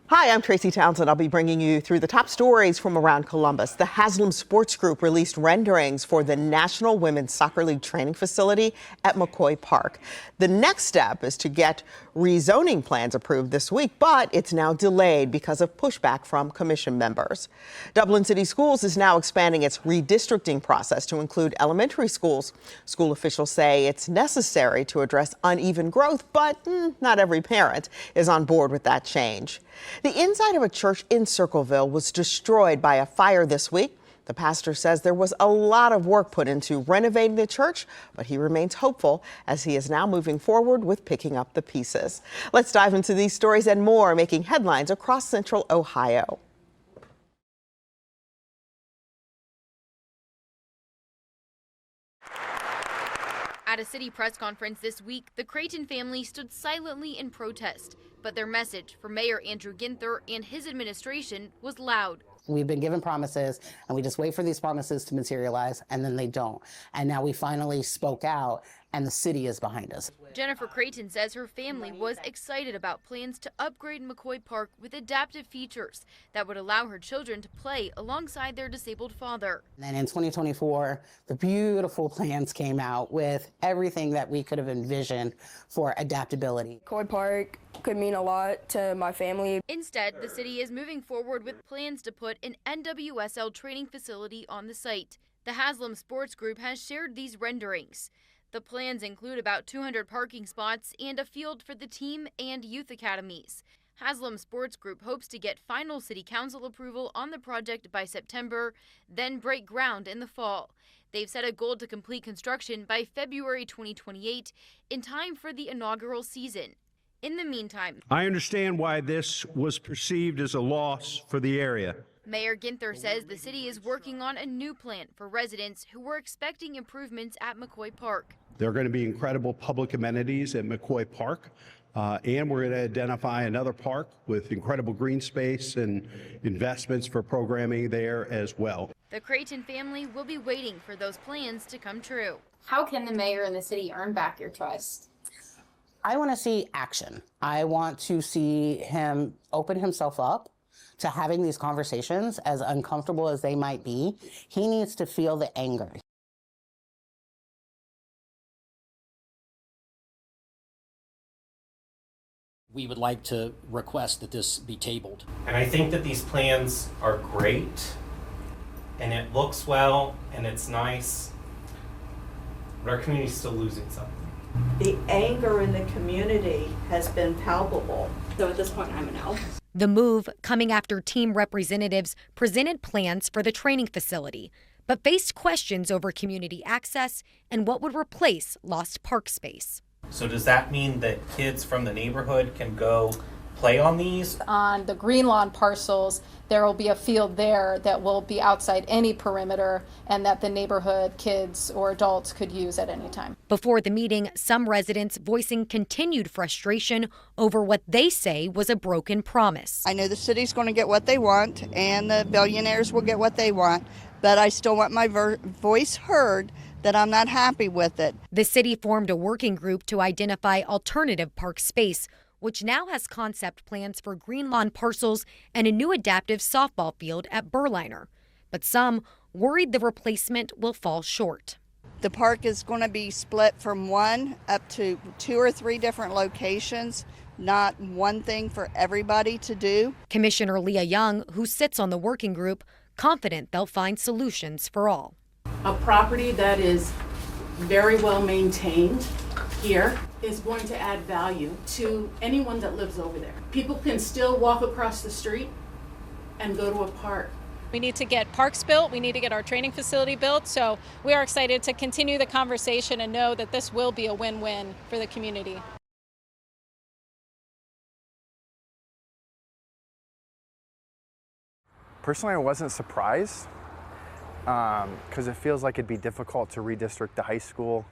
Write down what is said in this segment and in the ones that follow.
Hi, I'm Tracy Townsend. I'll be bringing you through the top stories from around Columbus. The Haslam Sports Group released renderings for the National Women's Soccer League training facility at McCoy Park. The next step is to get rezoning plans approved this week, but it's now delayed because of pushback from commission members. Dublin City Schools is now expanding its redistricting process to include elementary schools. School officials say it's necessary to address uneven growth, but not every parent is on board with that change. The inside of a church in Circleville was destroyed by a fire this week. The pastor says there was a lot of work put into renovating the church, but he remains hopeful as he is now moving forward with picking up the pieces. Let's dive into these stories and more making headlines across Central Ohio. At a city press conference this week, the Creighton family stood silently in protest, but their message for Mayor Andrew Ginther and his administration was loud. We've been given promises, and we just wait for these promises to materialize, and then they don't. And now we finally spoke out, and the city is behind us. Jennifer Creighton says her family was excited about plans to upgrade McCoy Park with adaptive features that would allow her children to play alongside their disabled father. And then in 2024, the beautiful plans came out with everything that we could have envisioned for adaptability. McCoy Park could mean a lot to my family. Instead, the city is moving forward with plans to put an NWSL training facility on the site. The Haslam Sports Group has shared these renderings. The plans include about 200 parking spots and a field for the team and youth academies. Haslam Sports Group hopes to get final city council approval on the project by September, then break ground in the fall. They've set a goal to complete construction by February 2028 in time for the inaugural season. In the meantime, I understand why this was perceived as a loss for the area. Mayor Ginther says the city is working on a new plan for residents who were expecting improvements at McCoy Park. There are going to be incredible public amenities at McCoy Park, and we're going to identify another park with incredible green space and investments for programming there as well. The Creighton family will be waiting for those plans to come true. How can the mayor and the city earn back your trust? I want to see action. I want to see him open himself up to having these conversations, as uncomfortable as they might be. He needs to feel the anger. We would like to request that this be tabled. And I think that these plans are great, and it looks well, and it's nice, but our community's still losing something. The anger in the community has been palpable. So at this point, I'm a no. The move coming after team representatives presented plans for the training facility, but faced questions over community access and what would replace lost park space. So does that mean that kids from the neighborhood can go play on these? On the green lawn parcels, there will be a field there that will be outside any perimeter and that the neighborhood kids or adults could use at any time. Before the meeting, some residents voicing continued frustration over what they say was a broken promise. I know the city's going to get what they want and the billionaires will get what they want, but I still want my voice heard that I'm not happy with it. The city formed a working group to identify alternative park space, which now has concept plans for green lawn parcels and a new adaptive softball field at Berliner. But some worried the replacement will fall short. The park is going to be split from one up to 2 or 3 different locations, not one thing for everybody to do. Commissioner Leah Young, who sits on the working group, confident they'll find solutions for all. A property that is very well maintained here is going to add value to anyone that lives over there. People can still walk across the street and go to a park. We need to get parks built, we need to get our training facility built, so we are excited to continue the conversation and know that this will be a win-win for the community. Personally, I wasn't surprised because it feels like it'd be difficult to redistrict the high school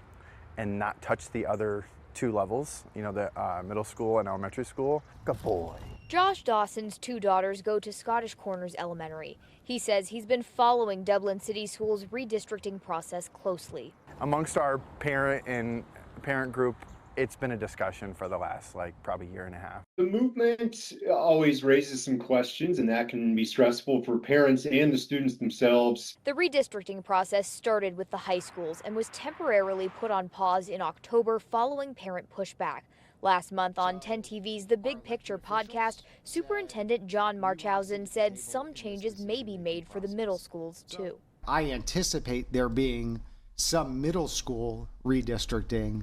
and not touch the other 2 levels, you know, the middle school and elementary school. Good boy. Josh Dawson's 2 daughters go to Scottish Corners Elementary. He says he's been following Dublin City Schools' redistricting process closely. Amongst our parent group, it's been a discussion for the last probably year and a half. The movement always raises some questions, and that can be stressful for parents and the students themselves. The redistricting process started with the high schools and was temporarily put on pause in October following parent pushback. Last month on 10 TV's The Big Picture podcast, Superintendent John Marchhausen said some changes may be made for the middle schools too. I anticipate there being some middle school redistricting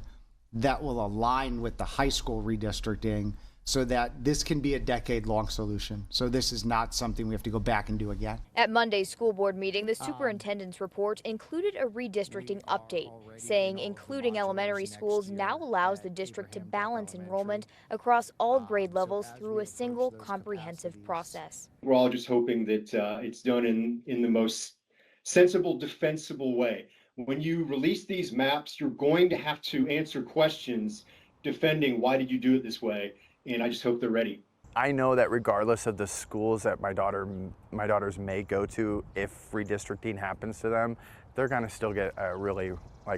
that will align with the high school redistricting so that this can be a decade-long solution. So this is not something we have to go back and do again. At Monday's school board meeting, the superintendent's report included a redistricting update, saying including elementary schools now allows the district to balance enrollment across all grade levels through a single comprehensive process. We're all just hoping that it's done in the most sensible, defensible way. When you release these maps, you're going to have to answer questions defending why did you do it this way, and I just hope they're ready. I know that regardless of the schools that my daughters may go to, if redistricting happens to them, they're going to still get a really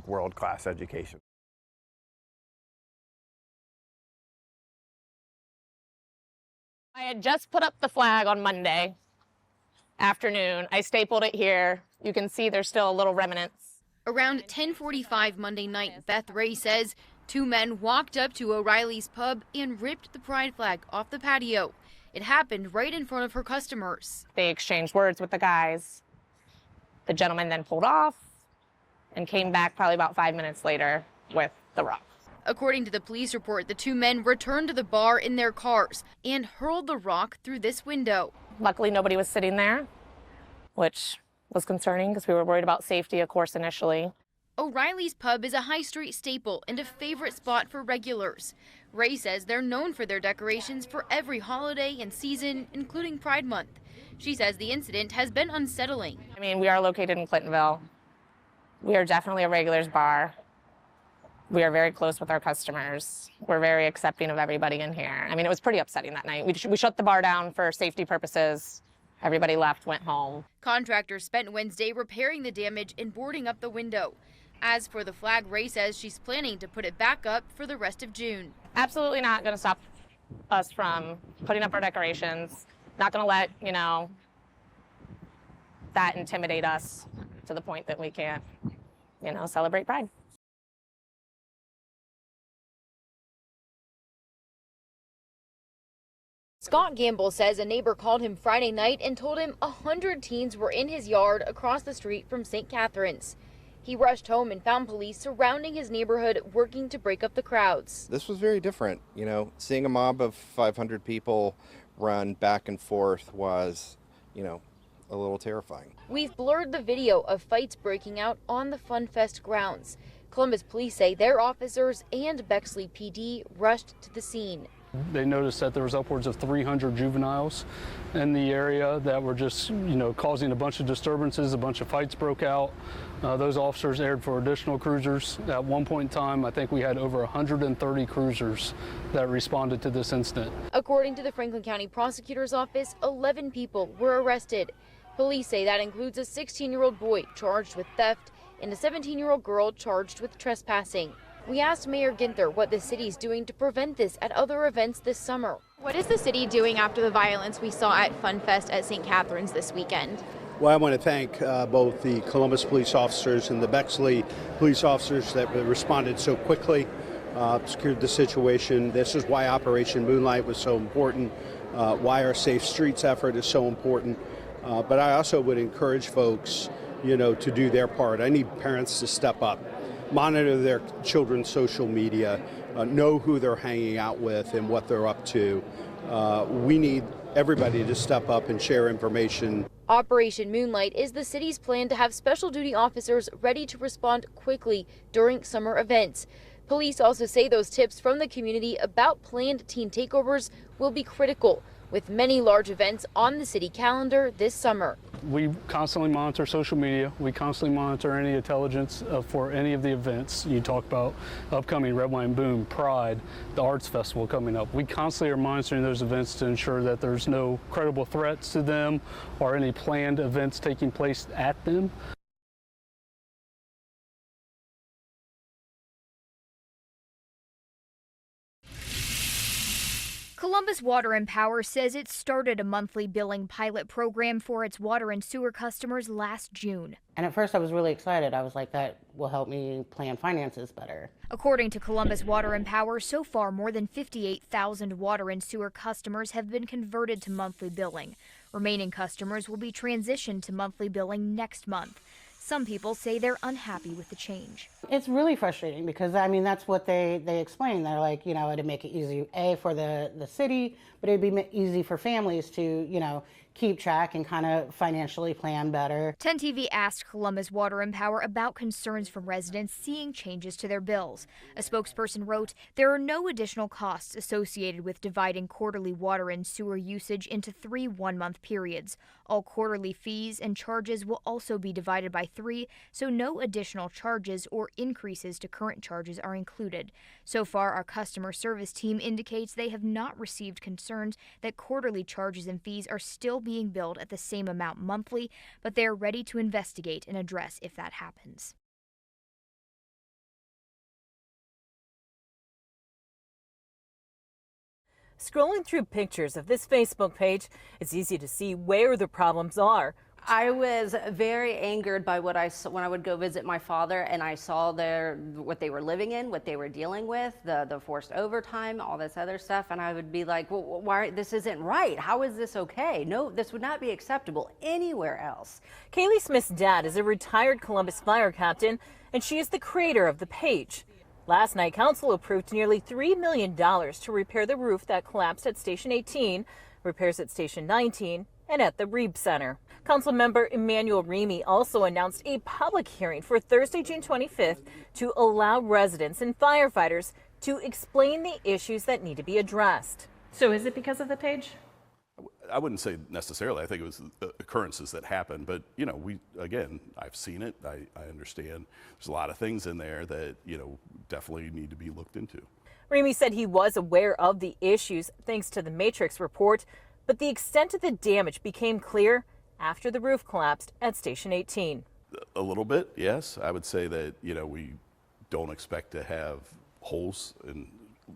world-class education. I had just put up the flag on Monday afternoon. I stapled it here. You can see there's still a little remnants. Around 10:45 Monday night, Beth Ray says 2 men walked up to O'Reilly's pub and ripped the pride flag off the patio. It happened right in front of her customers. They exchanged words with the guys. The gentleman then pulled off and came back probably about 5 minutes later with the rock. According to the police report, the 2 men returned to the bar in their cars and hurled the rock through this window. Luckily, nobody was sitting there, which was concerning because we were worried about safety, of course, initially. O'Reilly's pub is a high street staple and a favorite spot for regulars. Ray says they're known for their decorations for every holiday and season, including Pride Month. She says the incident has been unsettling. I mean, we are located in Clintonville. We are definitely a regulars bar. We are very close with our customers. We're very accepting of everybody in here. I mean, it was pretty upsetting that night. We shut the bar down for safety purposes. Everybody left, went home. Contractors spent Wednesday repairing the damage and boarding up the window. As for the flag, Ray says she's planning to put it back up for the rest of June. Absolutely not going to stop us from putting up our decorations. Not going to let, that intimidate us to the point that we can't, celebrate Pride. Scott Gamble says a neighbor called him Friday night and told him 100 teens were in his yard across the street from St. Catharines. He rushed home and found police surrounding his neighborhood working to break up the crowds. This was very different. Seeing a mob of 500 people run back and forth was, a little terrifying. We've blurred the video of fights breaking out on the Fun Fest grounds. Columbus police say their officers and Bexley PD rushed to the scene. They noticed that there was upwards of 300 juveniles in the area that were just, causing a bunch of disturbances. A bunch of fights broke out. Those officers aired for additional cruisers. At one point in time, I think we had over 130 cruisers that responded to this incident. According to the Franklin County Prosecutor's Office, 11 people were arrested. Police say that includes a 16-year-old boy charged with theft and a 17-year-old girl charged with trespassing. We asked Mayor Ginther what the city's doing to prevent this at other events this summer. What is the city doing after the violence we saw at Fun Fest at St. Catharines this weekend? Well, I want to thank both the Columbus police officers and the Bexley police officers that responded so quickly, secured the situation. This is why Operation Moonlight was so important, why our Safe Streets effort is so important. But I also would encourage folks, to do their part. I need parents to step up, monitor their children's social media, know who they're hanging out with and what they're up to. We need everybody to step up and share information. Operation Moonlight is the city's plan to have special duty officers ready to respond quickly during summer events. Police also say those tips from the community about planned teen takeovers will be critical, with many large events on the city calendar this summer. We constantly monitor social media. We constantly monitor any intelligence for any of the events. You talk about upcoming Red, Wine, Boom, Pride, the Arts Festival coming up. We constantly are monitoring those events to ensure that there's no credible threats to them or any planned events taking place at them. Columbus Water and Power says it started a monthly billing pilot program for its water and sewer customers last June. And at first I was really excited. I was like, that will help me plan finances better. According to Columbus Water and Power, so far more than 58,000 water and sewer customers have been converted to monthly billing. Remaining customers will be transitioned to monthly billing next month. Some people say they're unhappy with the change. It's really frustrating because, I mean, that's what they explain. They're like, you know, it'd make it easy, for the city, but it'd be easy for families to, you know, keep track and kind of financially plan better. 10 TV asked Columbus Water and Power about concerns from residents seeing changes to their bills. A spokesperson wrote, there are no additional costs associated with dividing quarterly water and sewer usage into 3 one-month periods. All quarterly fees and charges will also be divided by 3, so no additional charges or increases to current charges are included. So far, our customer service team indicates they have not received concerns that quarterly charges and fees are still being billed at the same amount monthly, but they are ready to investigate and address if that happens. Scrolling through pictures of this Facebook page, it's easy to see where the problems are. I was very angered by what I saw when I would go visit my father, and I saw what they were living in, what they were dealing with, the forced overtime, all this other stuff, and I would be like, well, why, this isn't right. How is this okay? No, this would not be acceptable anywhere else. Kaylee Smith's dad is a retired Columbus fire captain, and she is the creator of the page. Last night, council approved nearly $3 million to repair the roof that collapsed at Station 18, repairs at Station 19, and at the Reeb Center. Councilmember Emmanuel Remy also announced a public hearing for Thursday, June 25th to allow residents and firefighters to explain the issues that need to be addressed. So is it because of the page? I wouldn't say necessarily. I think it was occurrences that happened, but you know, I've seen it. I understand there's a lot of things in there that, you know, definitely need to be looked into. Remy said he was aware of the issues thanks to the Matrix report, but the extent of the damage became clear after the roof collapsed at Station 18. A little bit, yes. I would say that, you know, we don't expect to have holes and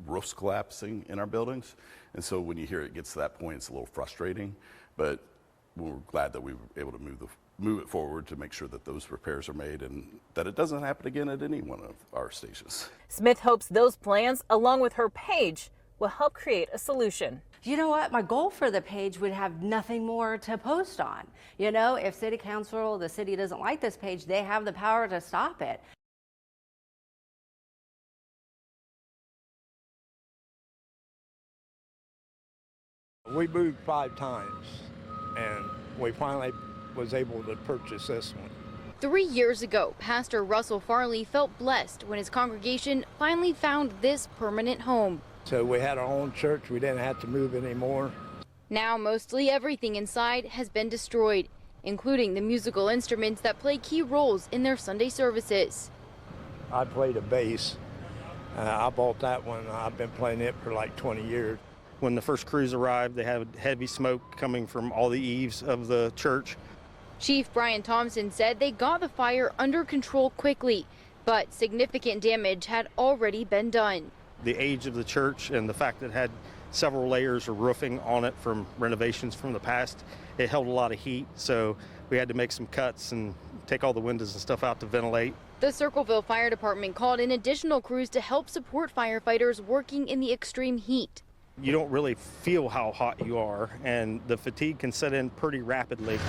roofs collapsing in our buildings. And so when you hear it gets to that point, it's a little frustrating, but we're glad that we were able to move it forward to make sure that those repairs are made and that it doesn't happen again at any one of our stations. Smith hopes those plans, along with her page, will help create a solution. You know what? My goal for the page would have nothing more to post on. You know, if city council, the city doesn't like this page, they have the power to stop it. We moved 5 times, and we finally was able to purchase this one. 3 years ago, Pastor Russell Farley felt blessed when his congregation finally found this permanent home. So we had our own church. We didn't have to move anymore. Now mostly everything inside has been destroyed, including the musical instruments that play key roles in their Sunday services. I played a bass. I bought that one. I've been playing it for like 20 years. When the first crews arrived, they had heavy smoke coming from all the eaves of the church. Chief Brian Thompson said they got the fire under control quickly, but significant damage had already been done. The age of the church and the fact that it had several layers of roofing on it from renovations from the past, it held a lot of heat, so we had to make some cuts and take all the windows and stuff out to ventilate. The Circleville Fire Department called in additional crews to help support firefighters working in the extreme heat. You don't really feel how hot you are, and the fatigue can set in pretty rapidly.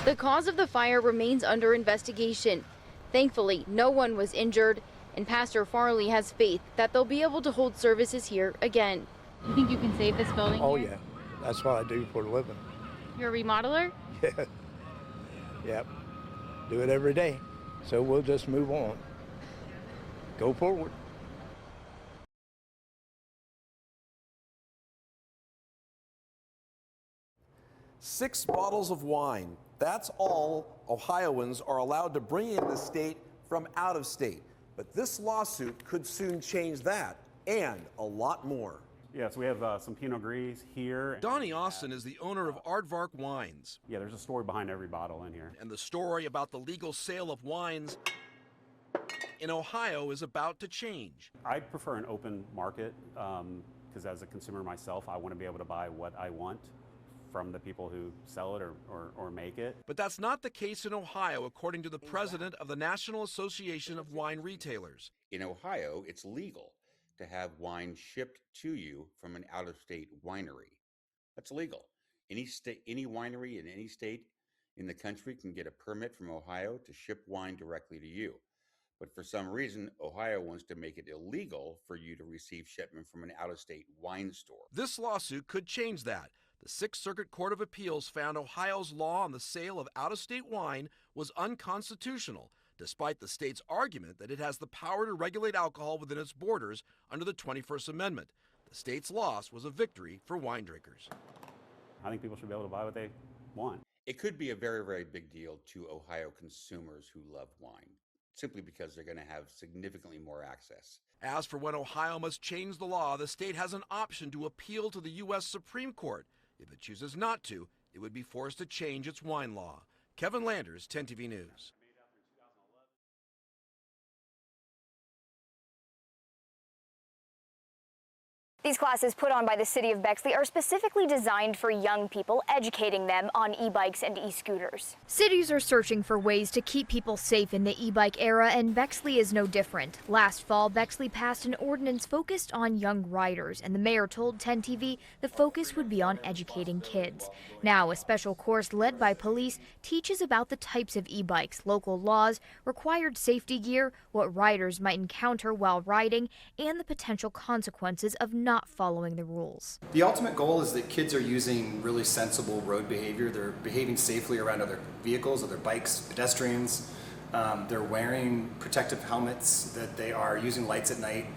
The cause of the fire remains under investigation. Thankfully, no one was injured, and Pastor Farley has faith that they'll be able to hold services here again. You think you can save this building? Oh, yeah. That's what I do for a living. You're a remodeler? Yeah. Yep. Do it every day. So we'll just move on. Go forward. Six bottles of wine. That's all Ohioans are allowed to bring in the state from out of state. But this lawsuit could soon change that and a lot more. Yes, we have some Pinot Gris here. Donnie Austin is the owner of Aardvark Wines. Yeah, there's a story behind every bottle in here. And the story about the legal sale of wines in Ohio is about to change. I prefer an open market. because as a consumer myself, I want to be able to buy what I want from the people who sell it or make it. But that's not the case in Ohio, according to the president of the National Association of Wine Retailers. In Ohio, it's legal to have wine shipped to you from an out-of-state winery. That's legal. Any winery in any state in the country can get a permit from Ohio to ship wine directly to you. But for some reason, Ohio wants to make it illegal for you to receive shipment from an out-of-state wine store. This lawsuit could change that. The Sixth Circuit Court of Appeals found Ohio's law on the sale of out-of-state wine was unconstitutional, despite the state's argument that it has the power to regulate alcohol within its borders under the 21st Amendment. The state's loss was a victory for wine drinkers. I think people should be able to buy what they want. It could be a very, very big deal to Ohio consumers who love wine, simply because they're going to have significantly more access. As for when Ohio must change the law, the state has an option to appeal to the U.S. Supreme Court. If it chooses not to, it would be forced to change its wine law. Kevin Landers, 10 TV News. These classes put on by the city of Bexley are specifically designed for young people, educating them on e-bikes and e-scooters. Cities are searching for ways to keep people safe in the e-bike era, and Bexley is no different. Last fall, Bexley passed an ordinance focused on young riders, and the mayor told 10 TV the focus would be on educating kids. Now, a special course led by police teaches about the types of e-bikes, local laws, required safety gear, what riders might encounter while riding, and the potential consequences of not following the rules. The ultimate goal is that kids are using really sensible road behavior. They're behaving safely around other vehicles, other bikes, pedestrians. They're wearing protective helmets, that they are using lights at night.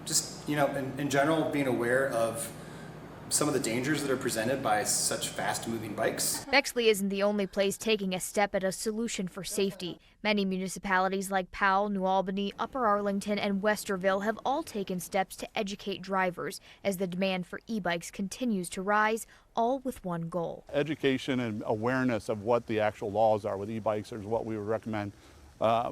Just, in general, being aware of some of the dangers that are presented by such fast-moving bikes. Bexley isn't the only place taking a step at a solution for safety. Many municipalities like Powell, New Albany, Upper Arlington, and Westerville have all taken steps to educate drivers as the demand for e-bikes continues to rise, all with one goal. Education and awareness of what the actual laws are with e-bikes is what we would recommend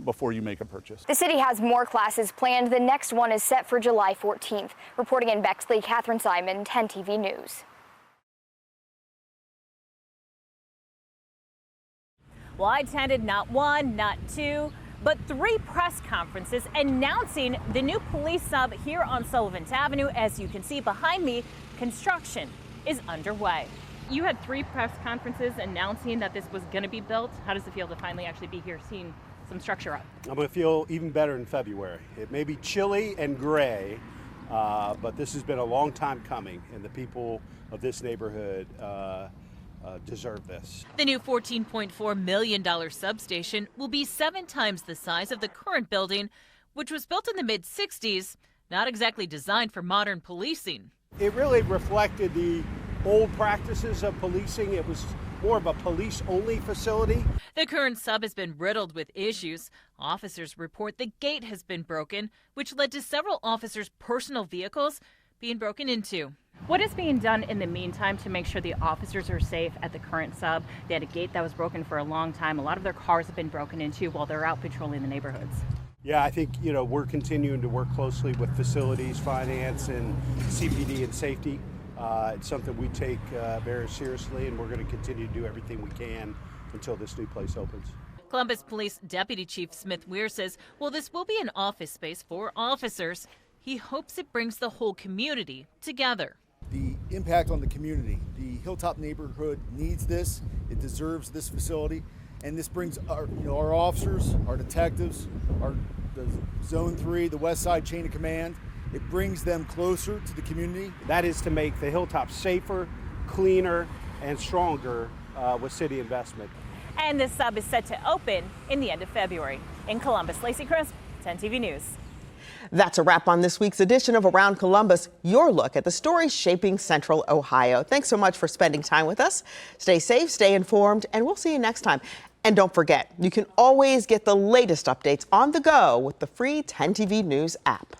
before you make a purchase. The city has more classes planned. The next one is set for July 14th. Reporting in Bexley, Catherine Simon, 10 TV News. Well, I attended not one, not two, but 3 press conferences announcing the new police sub here on Sullivan's Avenue. As you can see behind me, construction is underway. You had 3 press conferences announcing that this was going to be built. How does it feel to finally actually be here seeing some structure up? I'm going to feel even better in February. It may be chilly and gray, but this has been a long time coming, and the people of this neighborhood deserve this. The new $14.4 million substation will be 7 times the size of the current building, which was built in the mid-60s, not exactly designed for modern policing. It really reflected the old practices of policing. It was more of a police-only facility. The current sub has been riddled with issues. Officers report the gate has been broken, which led to several officers' personal vehicles being broken into. What is being done in the meantime to make sure the officers are safe at the current sub? They had a gate that was broken for a long time. A lot of their cars have been broken into while they're out patrolling the neighborhoods. Yeah, I think, we're continuing to work closely with facilities, finance, and CPD and safety. It's something we take very seriously, and we're going to continue to do everything we can until this new place opens. Columbus Police Deputy Chief Smith Weir says, while this will be an office space for officers, he hopes it brings the whole community together. The impact on the community. The Hilltop neighborhood needs this. It deserves this facility. And this brings our officers, our detectives, the Zone 3, the West Side Chain of Command. It brings them closer to the community. That is to make the Hilltop safer, cleaner, and stronger with city investment. And this sub is set to open in the end of February. In Columbus, Lacey Crisp, 10 TV News. That's a wrap on this week's edition of Around Columbus, your look at the stories shaping Central Ohio. Thanks so much for spending time with us. Stay safe, stay informed, and we'll see you next time. And don't forget, you can always get the latest updates on the go with the free 10 TV News app.